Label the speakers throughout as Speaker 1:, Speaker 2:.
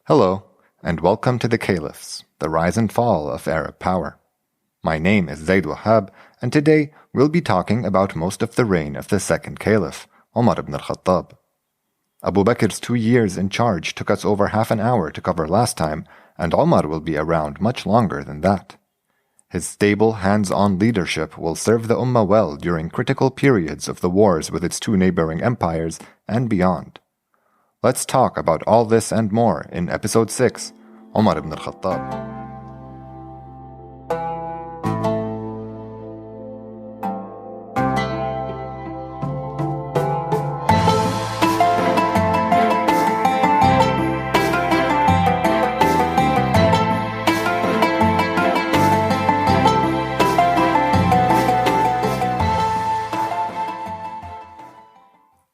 Speaker 1: Hello, and welcome to the Caliphs, the rise and fall of Arab power. My name is Zaid Wahab, and today we'll be talking about most of the reign of the second Caliph, Omar ibn al-Khattab. Abu Bakr's 2 years in charge took us over half an hour to cover last time, and Omar will be around much longer than that. His stable, hands-on leadership will serve the Umma well during critical periods of the wars with its two neighboring empires and beyond. Let's talk about all this and more in Episode 6, Omar ibn al-Khattab.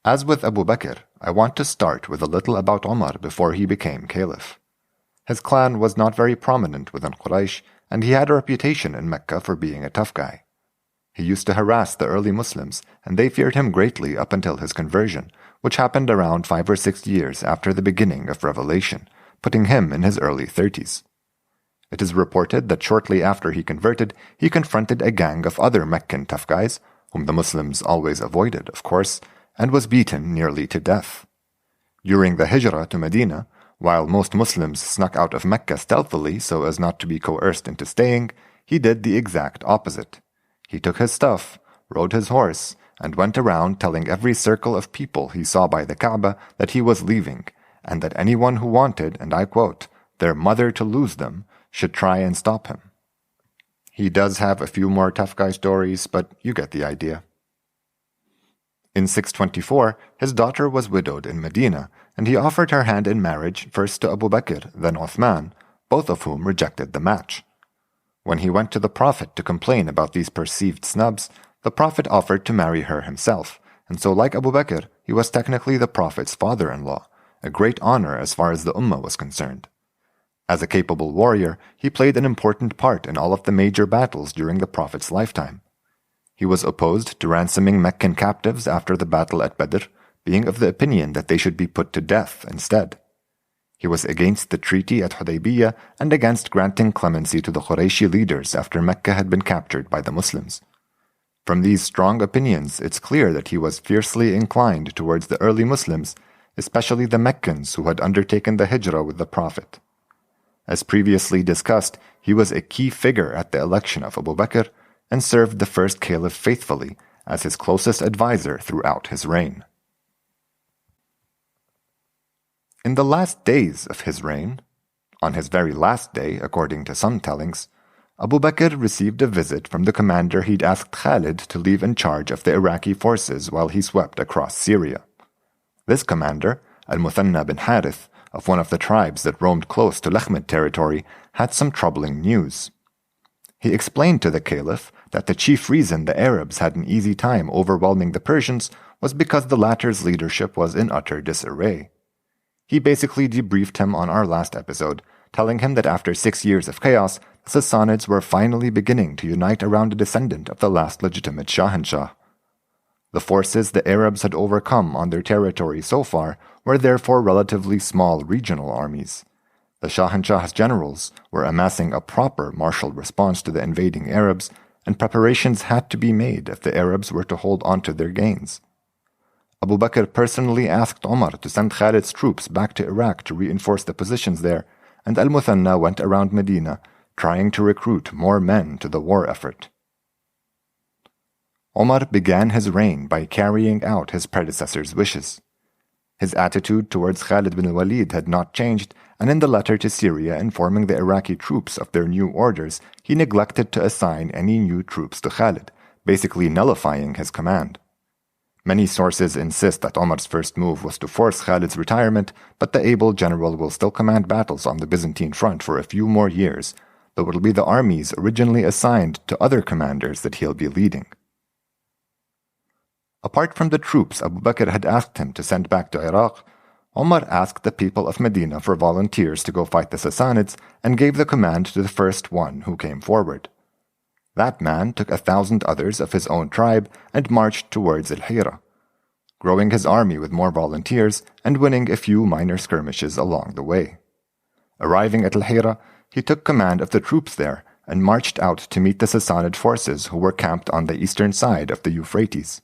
Speaker 1: As with Abu Bakr, I want to start with a little about Omar before he became caliph. His clan was not very prominent within Quraysh, and he had a reputation in Mecca for being a tough guy. He used to harass the early Muslims, and they feared him greatly up until his conversion, which happened around 5 or 6 years after the beginning of Revelation, putting him in his early 30s. It is reported that shortly after he converted, he confronted a gang of other Meccan tough guys, whom the Muslims always avoided, of course, and was beaten nearly to death. During the Hijrah to Medina, while most Muslims snuck out of Mecca stealthily so as not to be coerced into staying, he did the exact opposite. He took his stuff, rode his horse, and went around telling every circle of people he saw by the Kaaba that he was leaving, and that anyone who wanted, and I quote, their mother to lose them, should try and stop him. He does have a few more tough guy stories, but you get the idea. In 624, his daughter was widowed in Medina, and he offered her hand in marriage first to Abu Bakr, then Uthman, both of whom rejected the match. When he went to the Prophet to complain about these perceived snubs, the Prophet offered to marry her himself, and so like Abu Bakr, he was technically the Prophet's father-in-law, a great honor as far as the Ummah was concerned. As a capable warrior, he played an important part in all of the major battles during the Prophet's lifetime. He was opposed to ransoming Meccan captives after the battle at Badr, being of the opinion that they should be put to death instead. He was against the treaty at Hudaybiyah and against granting clemency to the Qurayshi leaders after Mecca had been captured by the Muslims. From these strong opinions, it's clear that he was fiercely inclined towards the early Muslims, especially the Meccans who had undertaken the Hijrah with the Prophet. As previously discussed, he was a key figure at the election of Abu Bakr, and served the first caliph faithfully as his closest advisor throughout his reign. In the last days of his reign, on his very last day according to some tellings, Abu Bakr received a visit from the commander he'd asked Khalid to leave in charge of the Iraqi forces while he swept across Syria. This commander, al-Muthanna bin Harith, of one of the tribes that roamed close to Lakhmid territory, had some troubling news. He explained to the caliph that the chief reason the Arabs had an easy time overwhelming the Persians was because the latter's leadership was in utter disarray. He basically debriefed him on our last episode, telling him that after 6 years of chaos, the Sassanids were finally beginning to unite around a descendant of the last legitimate Shahanshah. The forces the Arabs had overcome on their territory so far were therefore relatively small regional armies. The Shahanshah's generals were amassing a proper martial response to the invading Arabs, and preparations had to be made if the Arabs were to hold on to their gains. Abu Bakr personally asked Omar to send Khalid's troops back to Iraq to reinforce the positions there, and al-Muthanna went around Medina, trying to recruit more men to the war effort. Omar began his reign by carrying out his predecessor's wishes. His attitude towards Khalid bin Walid had not changed, and in the letter to Syria informing the Iraqi troops of their new orders, he neglected to assign any new troops to Khalid, basically nullifying his command. Many sources insist that Omar's first move was to force Khalid's retirement, but the able general will still command battles on the Byzantine front for a few more years, though it will be the armies originally assigned to other commanders that he'll be leading. Apart from the troops Abu Bakr had asked him to send back to Iraq, Omar asked the people of Medina for volunteers to go fight the Sassanids and gave the command to the first one who came forward. That man took 1,000 others of his own tribe and marched towards Al-Hira, growing his army with more volunteers and winning a few minor skirmishes along the way. Arriving at Al-Hira, he took command of the troops there and marched out to meet the Sassanid forces who were camped on the eastern side of the Euphrates.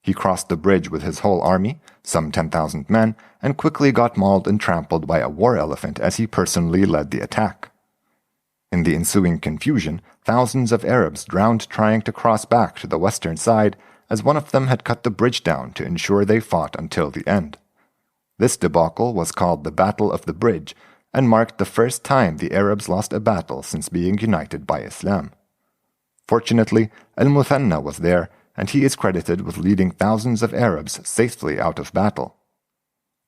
Speaker 1: He crossed the bridge with his whole army, some 10,000 men, and quickly got mauled and trampled by a war elephant as he personally led the attack. In the ensuing confusion, thousands of Arabs drowned trying to cross back to the western side, as one of them had cut the bridge down to ensure they fought until the end. This debacle was called the Battle of the Bridge, and marked the first time the Arabs lost a battle since being united by Islam. Fortunately, Al-Muthanna was there, and he is credited with leading thousands of Arabs safely out of battle.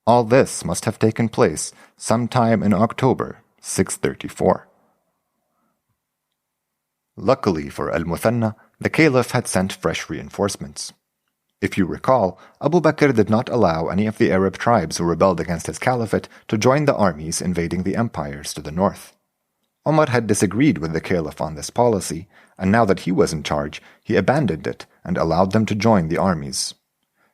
Speaker 1: All this must have taken place sometime in October 634. Luckily for Al-Muthanna, the caliph had sent fresh reinforcements. If you recall, Abu Bakr did not allow any of the Arab tribes who rebelled against his caliphate to join the armies invading the empires to the north. Omar had disagreed with the caliph on this policy, and now that he was in charge, he abandoned it and allowed them to join the armies.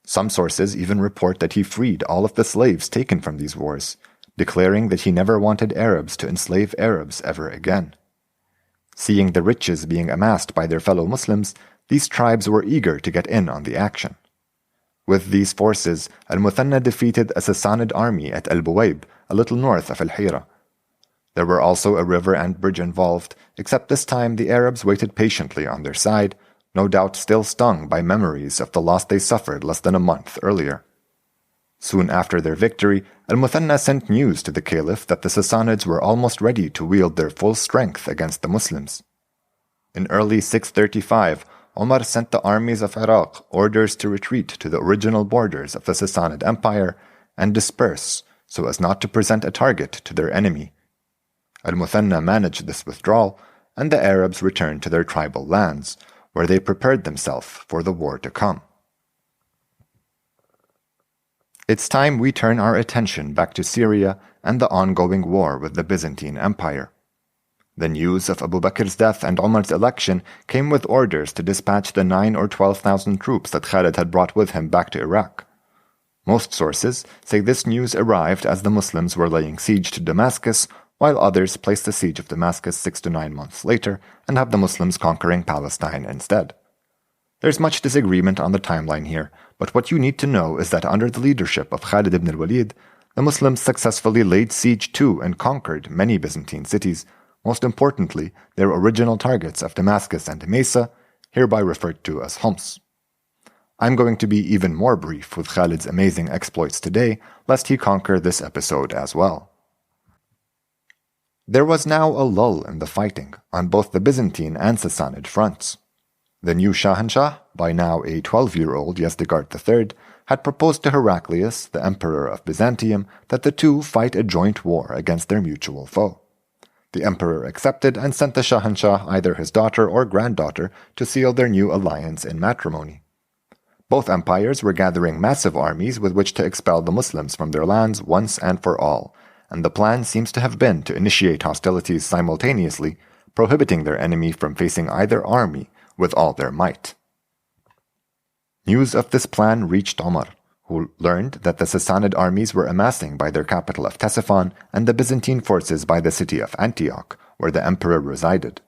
Speaker 1: Some sources even report that he freed all of the slaves taken from these wars, declaring that he never wanted Arabs to enslave Arabs ever again. Seeing the riches being amassed by their fellow Muslims, these tribes were eager to get in on the action. With these forces, Al-Muthanna defeated a Sassanid army at Al-Buwaib, a little north of Al-Hira. There were also a river and bridge involved, except this time the Arabs waited patiently on their side, no doubt still stung by memories of the loss they suffered less than a month earlier. Soon after their victory, Al-Muthanna sent news to the caliph that the Sassanids were almost ready to wield their full strength against the Muslims. In early 635, Omar sent the armies of Iraq orders to retreat to the original borders of the Sassanid Empire and disperse so as not to present a target to their enemy. Al-Muthanna managed this withdrawal, and the Arabs returned to their tribal lands, where they prepared themselves for the war to come. It's time we turn our attention back to Syria and the ongoing war with the Byzantine Empire. The news of Abu Bakr's death and Umar's election came with orders to dispatch the 9,000 or 12,000 troops that Khalid had brought with him back to Iraq. Most sources say this news arrived as the Muslims were laying siege to Damascus, while others placed the siege of Damascus 6 to 9 months later and have the Muslims conquering Palestine instead. There's much disagreement on the timeline here, but what you need to know is that under the leadership of Khalid ibn al-Walid, the Muslims successfully laid siege to and conquered many Byzantine cities, most importantly, their original targets of Damascus and Mesa, hereby referred to as Homs. I'm going to be even more brief with Khalid's amazing exploits today, lest he conquer this episode as well. There was now a lull in the fighting on both the Byzantine and Sassanid fronts. The new Shahanshah, by now a 12-year-old Yazdegerd III, had proposed to Heraclius, the emperor of Byzantium, that the two fight a joint war against their mutual foe. The emperor accepted and sent the Shahanshah either his daughter or granddaughter to seal their new alliance in matrimony. Both empires were gathering massive armies with which to expel the Muslims from their lands once and for all, and the plan seems to have been to initiate hostilities simultaneously, prohibiting their enemy from facing either army with all their might. News of this plan reached Omar, who learned that the Sassanid armies were amassing by their capital of Ctesiphon and the Byzantine forces by the city of Antioch, where the emperor resided.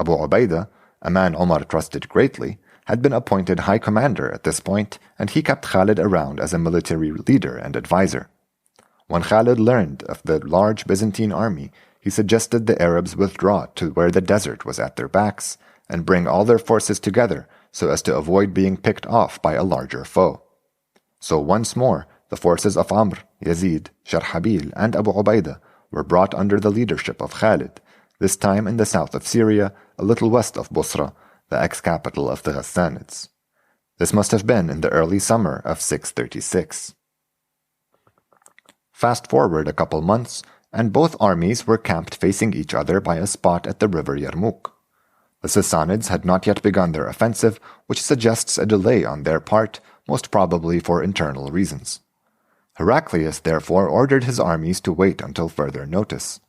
Speaker 1: Abu Ubaidah, a man Omar trusted greatly, had been appointed high commander at this point, and he kept Khalid around as a military leader and advisor. When Khalid learned of the large Byzantine army, he suggested the Arabs withdraw to where the desert was at their backs and bring all their forces together so as to avoid being picked off by a larger foe. So once more, the forces of Amr, Yazid, Sharhabil, and Abu Ubaidah were brought under the leadership of Khalid, this time in the south of Syria, a little west of Busra, the ex-capital of the Ghassanids. This must have been in the early summer of 636. Fast forward a couple months, and both armies were camped facing each other by a spot at the river Yarmouk. The Sassanids had not yet begun their offensive, which suggests a delay on their part, most probably for internal reasons. Heraclius therefore ordered his armies to wait until further notice.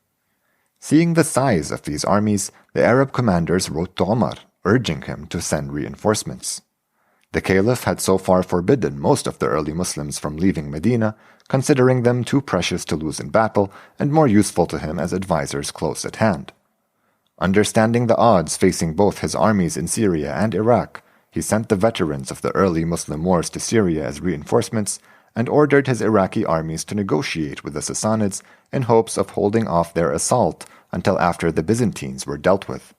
Speaker 1: Seeing the size of these armies, the Arab commanders wrote to Omar, urging him to send reinforcements. The caliph had so far forbidden most of the early Muslims from leaving Medina, considering them too precious to lose in battle and more useful to him as advisors close at hand. Understanding the odds facing both his armies in Syria and Iraq, he sent the veterans of the early Muslim wars to Syria as reinforcements and ordered his Iraqi armies to negotiate with the Sassanids in hopes of holding off their assault until after the Byzantines were dealt with.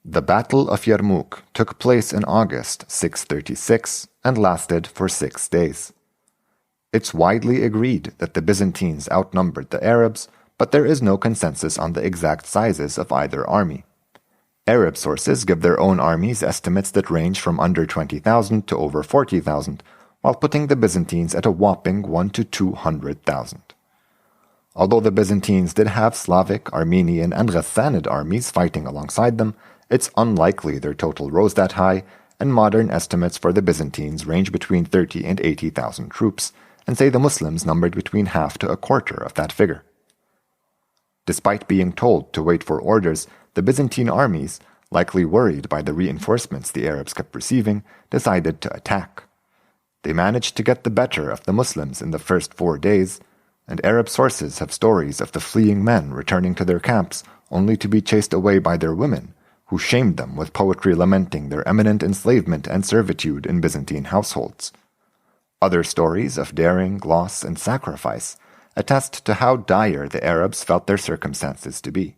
Speaker 1: The Battle of Yarmouk took place in August 636 and lasted for 6 days. It's widely agreed that the Byzantines outnumbered the Arabs, but there is no consensus on the exact sizes of either army. Arab sources give their own armies estimates that range from under 20,000 to over 40,000, while putting the Byzantines at a whopping 100,000 to 200,000. Although the Byzantines did have Slavic, Armenian, and Sassanid armies fighting alongside them, it's unlikely their total rose that high, and modern estimates for the Byzantines range between 30,000 and 80,000 troops, and say the Muslims numbered between half to a quarter of that figure. Despite being told to wait for orders, the Byzantine armies, likely worried by the reinforcements the Arabs kept receiving, decided to attack. They managed to get the better of the Muslims in the first 4 days, and Arab sources have stories of the fleeing men returning to their camps only to be chased away by their women, who shamed them with poetry lamenting their imminent enslavement and servitude in Byzantine households. Other stories of daring, loss, and sacrifice attest to how dire the Arabs felt their circumstances to be.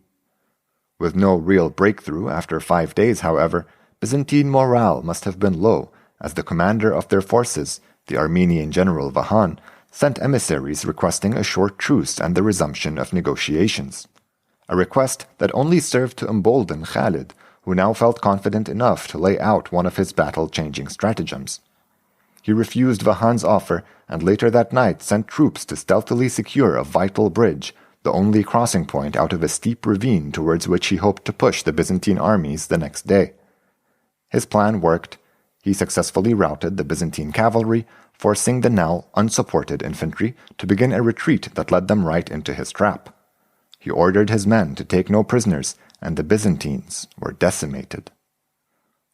Speaker 1: With no real breakthrough after 5 days, however, Byzantine morale must have been low, as the commander of their forces, the Armenian general Vahan, sent emissaries requesting a short truce and the resumption of negotiations, a request that only served to embolden Khalid, who now felt confident enough to lay out one of his battle-changing stratagems. He refused Vahan's offer and later that night sent troops to stealthily secure a vital bridge, the only crossing point out of a steep ravine towards which he hoped to push the Byzantine armies the next day. His plan worked. He successfully routed the Byzantine cavalry, forcing the now unsupported infantry to begin a retreat that led them right into his trap. He ordered his men to take no prisoners, and the Byzantines were decimated.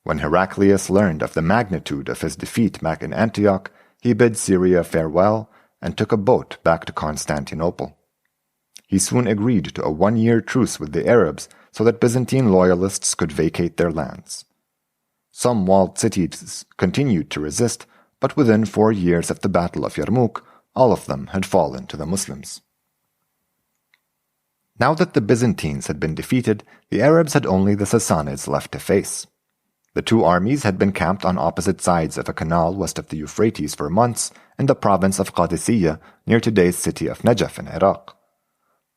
Speaker 1: When Heraclius learned of the magnitude of his defeat back in Antioch, he bid Syria farewell and took a boat back to Constantinople. He soon agreed to a 1-year truce with the Arabs so that Byzantine loyalists could vacate their lands. Some walled cities continued to resist, but within 4 years of the Battle of Yarmouk, all of them had fallen to the Muslims. Now that the Byzantines had been defeated, the Arabs had only the Sassanids left to face. The two armies had been camped on opposite sides of a canal west of the Euphrates for months in the province of Qadisiyah, near today's city of Najaf in Iraq.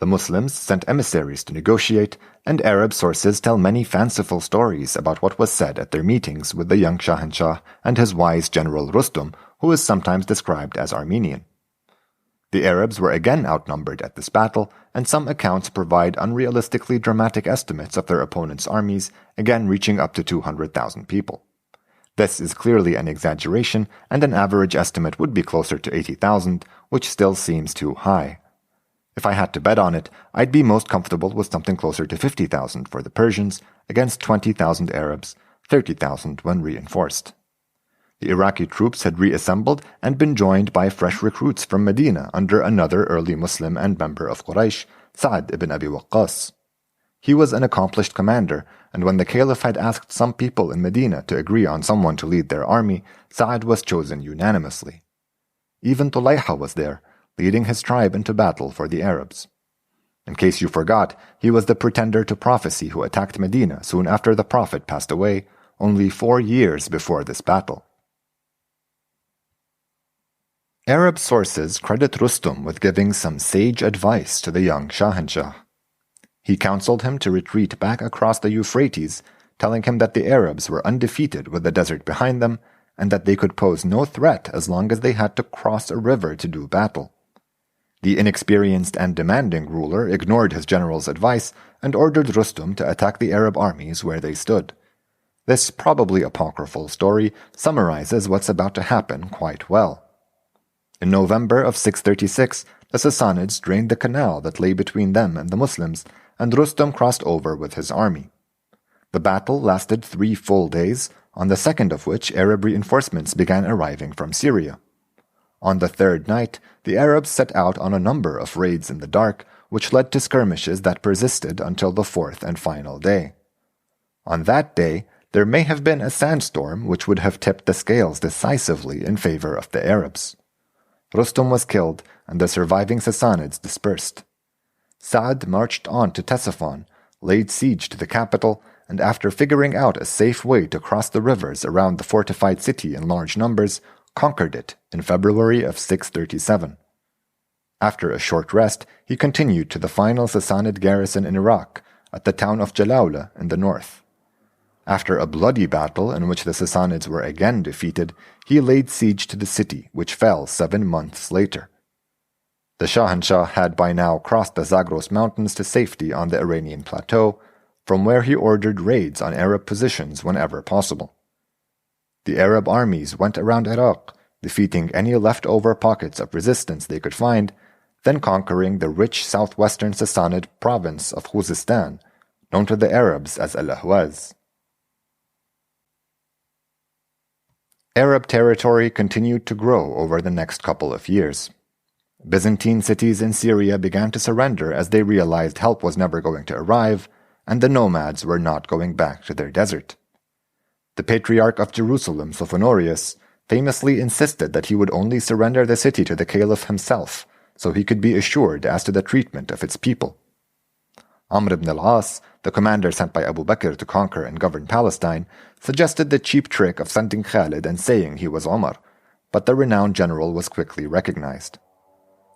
Speaker 1: The Muslims sent emissaries to negotiate, and Arab sources tell many fanciful stories about what was said at their meetings with the young Shahanshah and his wise general Rustum, who is sometimes described as Armenian. The Arabs were again outnumbered at this battle, and some accounts provide unrealistically dramatic estimates of their opponents' armies, again reaching up to 200,000 people. This is clearly an exaggeration, and an average estimate would be closer to 80,000, which still seems too high. If I had to bet on it, I'd be most comfortable with something closer to 50,000 for the Persians against 20,000 Arabs, 30,000 when reinforced. The Iraqi troops had reassembled and been joined by fresh recruits from Medina under another early Muslim and member of Quraysh, Sa'd ibn Abi Waqqas. He was an accomplished commander, and when the caliph had asked some people in Medina to agree on someone to lead their army, Sa'd was chosen unanimously. Even Tulayha was there, leading his tribe into battle for the Arabs. In case you forgot, he was the pretender to prophecy who attacked Medina soon after the Prophet passed away, only 4 years before this battle. Arab sources credit Rustum with giving some sage advice to the young Shahanshah. He counseled him to retreat back across the Euphrates, telling him that the Arabs were undefeated with the desert behind them, and that they could pose no threat as long as they had to cross a river to do battle. The inexperienced and demanding ruler ignored his general's advice and ordered Rustum to attack the Arab armies where they stood. This probably apocryphal story summarizes what's about to happen quite well. In November of 636, the Sassanids drained the canal that lay between them and the Muslims, and Rustum crossed over with his army. The battle lasted 3 full days, on the second of which Arab reinforcements began arriving from Syria. On the third night, the Arabs set out on a number of raids in the dark, which led to skirmishes that persisted until the fourth and final day. On that day, there may have been a sandstorm which would have tipped the scales decisively in favor of the Arabs. Rustum was killed, and the surviving Sassanids dispersed. Sa'd marched on to Ctesiphon, laid siege to the capital, and after figuring out a safe way to cross the rivers around the fortified city in large numbers, conquered it in February of 637. After a short rest, he continued to the final Sassanid garrison in Iraq, at the town of Jalawla in the north. After a bloody battle in which the Sassanids were again defeated, he laid siege to the city, which fell 7 months later. The Shahanshah had by now crossed the Zagros mountains to safety on the Iranian plateau, from where he ordered raids on Arab positions whenever possible. The Arab armies went around Iraq, defeating any leftover pockets of resistance they could find, then conquering the rich southwestern Sassanid province of Khuzestan, known to the Arabs as Al-Ahwaz. Arab territory continued to grow over the next couple of years. Byzantine cities in Syria began to surrender as they realized help was never going to arrive, and the nomads were not going back to their desert. The Patriarch of Jerusalem, Sophonorius, famously insisted that he would only surrender the city to the caliph himself, so he could be assured as to the treatment of its people. Amr ibn al-As, the commander sent by Abu Bakr to conquer and govern Palestine, suggested the cheap trick of sending Khalid and saying he was Omar, but the renowned general was quickly recognized.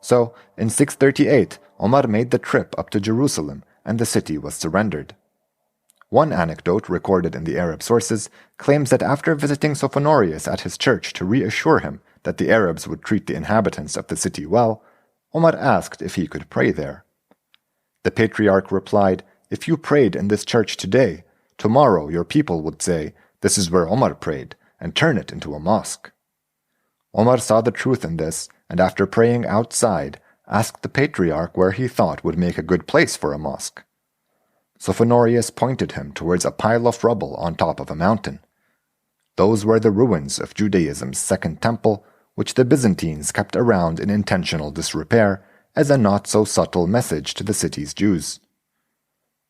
Speaker 1: So, in 638, Omar made the trip up to Jerusalem, and the city was surrendered. One anecdote recorded in the Arab sources claims that after visiting Sophonorius at his church to reassure him that the Arabs would treat the inhabitants of the city well, Omar asked if he could pray there. The patriarch replied, "If you prayed in this church today, tomorrow your people would say, 'This is where Omar prayed,' and turn it into a mosque." Omar saw the truth in this, and after praying outside, asked the patriarch where he thought would make a good place for a mosque. Sophonorius pointed him towards a pile of rubble on top of a mountain. Those were the ruins of Judaism's second temple, which the Byzantines kept around in intentional disrepair as a not-so-subtle message to the city's Jews.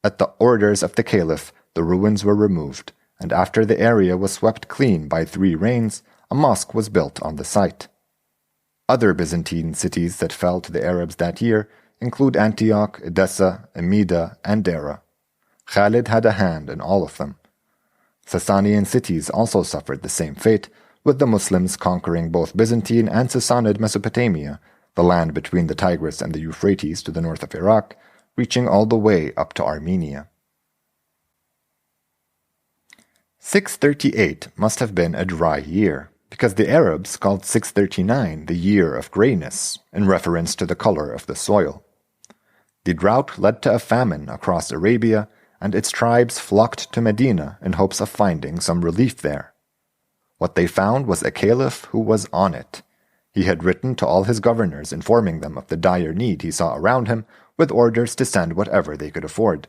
Speaker 1: At the orders of the caliph, the ruins were removed, and after the area was swept clean by 3 rains, a mosque was built on the site. Other Byzantine cities that fell to the Arabs that year include Antioch, Edessa, Amida, and Dera. Khalid had a hand in all of them. Sassanian cities also suffered the same fate, with the Muslims conquering both Byzantine and Sassanid Mesopotamia, the land between the Tigris and the Euphrates to the north of Iraq, reaching all the way up to Armenia. 638 must have been a dry year, because the Arabs called 639 the year of grayness, in reference to the color of the soil. The drought led to a famine across Arabia, and its tribes flocked to Medina in hopes of finding some relief there. What they found was a caliph who was on it. He had written to all his governors informing them of the dire need he saw around him, with orders to send whatever they could afford.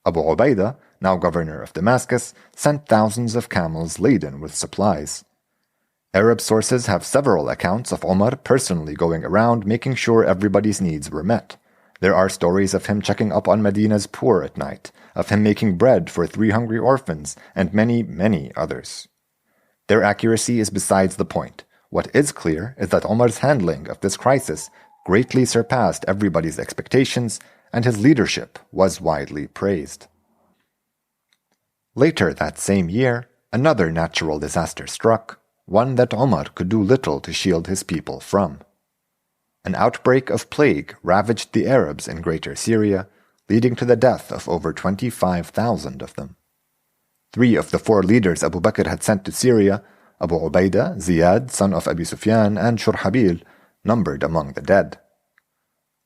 Speaker 1: Abu Ubaidah, now governor of Damascus, sent thousands of camels laden with supplies. Arab sources have several accounts of Omar personally going around making sure everybody's needs were met. There are stories of him checking up on Medina's poor at night, of him making bread for 3 hungry orphans, and many, many others. Their accuracy is besides the point. What is clear is that Omar's handling of this crisis greatly surpassed everybody's expectations, and his leadership was widely praised. Later that same year, another natural disaster struck, one that Omar could do little to shield his people from. An outbreak of plague ravaged the Arabs in Greater Syria, leading to the death of over 25,000 of them. 3 of the 4 leaders Abu Bakr had sent to Syria, Abu Ubaidah, Ziyad, son of Abi Sufyan, and Shurhabil, numbered among the dead.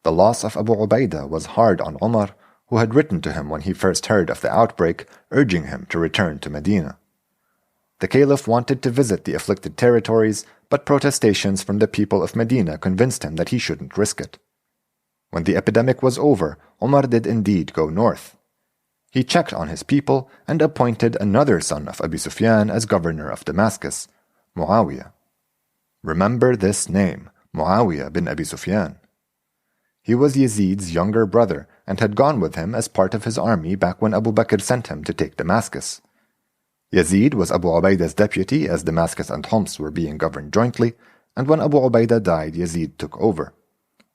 Speaker 1: The loss of Abu Ubaidah was hard on Omar, who had written to him when he first heard of the outbreak, urging him to return to Medina. The caliph wanted to visit the afflicted territories, but protestations from the people of Medina convinced him that he shouldn't risk it. When the epidemic was over, Omar did indeed go north. He checked on his people and appointed another son of Abu Sufyan as governor of Damascus, Muawiyah. Remember this name, Muawiyah bin Abi Sufyan. He was Yazid's younger brother and had gone with him as part of his army back when Abu Bakr sent him to take Damascus. Yazid was Abu Ubaida's deputy as Damascus and Homs were being governed jointly, and when Abu Ubaidah died, Yazid took over.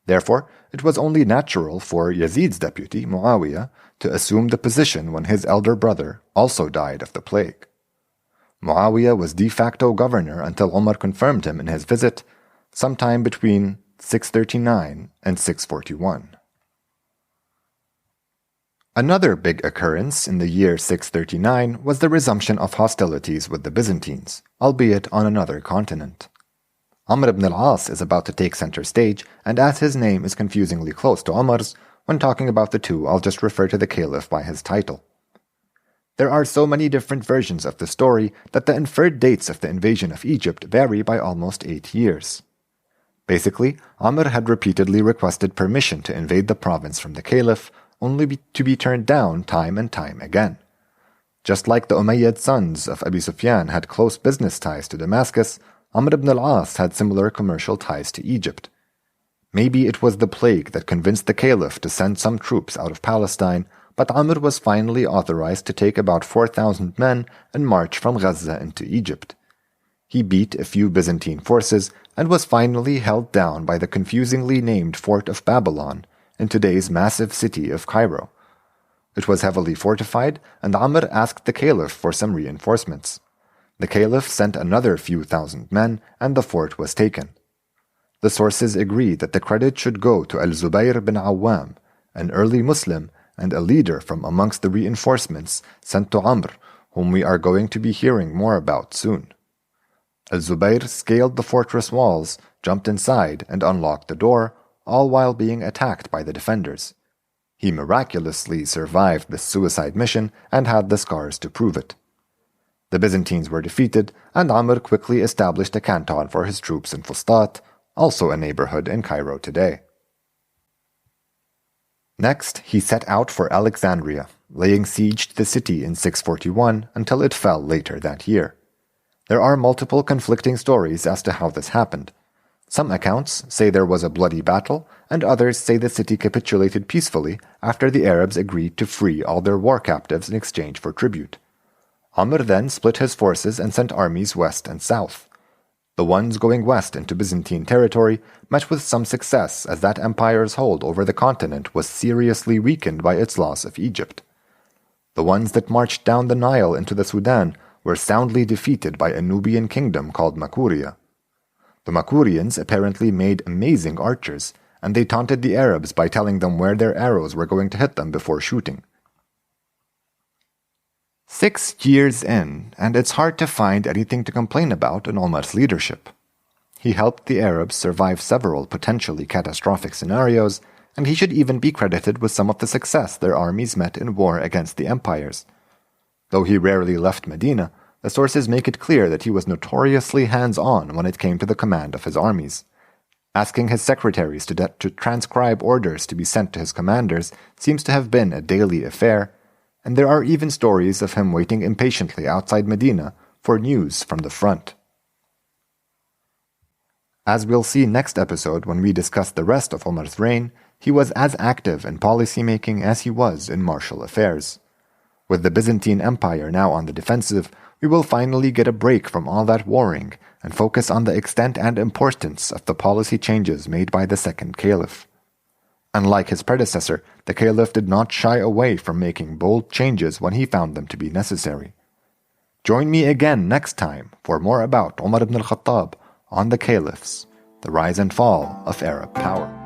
Speaker 1: Therefore, it was only natural for Yazid's deputy, Muawiyah, to assume the position when his elder brother also died of the plague. Muawiyah was de facto governor until Omar confirmed him in his visit, sometime between 639 and 641. Another big occurrence in the year 639 was the resumption of hostilities with the Byzantines, albeit on another continent. Amr ibn al-As is about to take center stage, and as his name is confusingly close to Omar's, when talking about the two, I'll just refer to the caliph by his title. There are so many different versions of the story that the inferred dates of the invasion of Egypt vary by almost 8 years. Basically, Amr had repeatedly requested permission to invade the province from the caliph, only to be turned down time and time again. Just like the Umayyad sons of Abu Sufyan had close business ties to Damascus, Amr ibn al-As had similar commercial ties to Egypt. Maybe it was the plague that convinced the caliph to send some troops out of Palestine, but Amr was finally authorized to take about 4,000 men and march from Gaza into Egypt. He beat a few Byzantine forces and was finally held down by the confusingly named Fort of Babylon in today's massive city of Cairo. It was heavily fortified, and Amr asked the caliph for some reinforcements. The caliph sent another few thousand men, and the fort was taken. The sources agree that the credit should go to al-Zubayr bin Awwam, an early Muslim and a leader from amongst the reinforcements sent to Amr, whom we are going to be hearing more about soon. Al-Zubayr scaled the fortress walls, jumped inside, and unlocked the door, all while being attacked by the defenders. He miraculously survived this suicide mission and had the scars to prove it. The Byzantines were defeated, and Amr quickly established a canton for his troops in Fustat, also a neighborhood in Cairo today. Next, he set out for Alexandria, laying siege to the city in 641 until it fell later that year. There are multiple conflicting stories as to how this happened. Some accounts say there was a bloody battle, and others say the city capitulated peacefully after the Arabs agreed to free all their war captives in exchange for tribute. Amr then split his forces and sent armies west and south. The ones going west into Byzantine territory met with some success as that empire's hold over the continent was seriously weakened by its loss of Egypt. The ones that marched down the Nile into the Sudan were soundly defeated by a Nubian kingdom called Makuria. The Makurians apparently made amazing archers, and they taunted the Arabs by telling them where their arrows were going to hit them before shooting. 6 years in, and it's hard to find anything to complain about in Omar's leadership. He helped the Arabs survive several potentially catastrophic scenarios, and he should even be credited with some of the success their armies met in war against the empires. Though he rarely left Medina, the sources make it clear that he was notoriously hands-on when it came to the command of his armies. Asking his secretaries to transcribe orders to be sent to his commanders seems to have been a daily affair, and there are even stories of him waiting impatiently outside Medina for news from the front. As we'll see next episode when we discuss the rest of Omar's reign, he was as active in policy-making as he was in martial affairs. With the Byzantine Empire now on the defensive, we will finally get a break from all that warring and focus on the extent and importance of the policy changes made by the second caliph. Unlike his predecessor, the caliph did not shy away from making bold changes when he found them to be necessary. Join me again next time for more about Umar ibn al-Khattab on the caliphs, the rise and fall of Arab power.